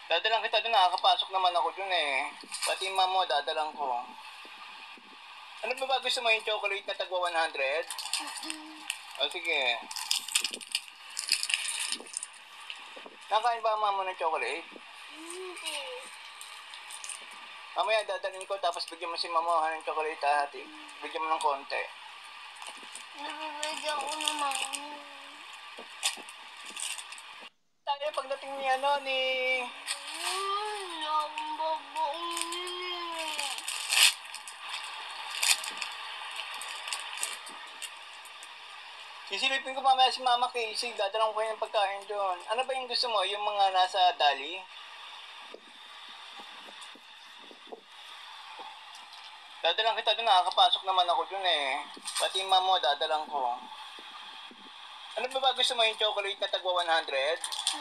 Dadalang kita doon, nakakapasok naman ako doon eh. Pati yung mom mo, dadalang ko. Ano ba gusto mo, yung chocolate na tagwa 100? O sige. Nakain ba ang mama mo ng chocolate? Hindi. Mamaya dadalhin ko, tapos bigyan mo si mama ng chocolate at bigyan mo ng konti. Nabibigyan ko naman. Tayo pagdating ni Nababaong nila. Sisilipin ko mamaya si Mama Casey, dadalang ko yung pagkain doon. Ano ba yung gusto mo? Yung mga nasa Dali? Dadalang kita doon, nakakapasok naman ako doon eh. Pati yung mama mo, dadalang ko. Ano ba gusto mo, yung chocolate na tagwa 100?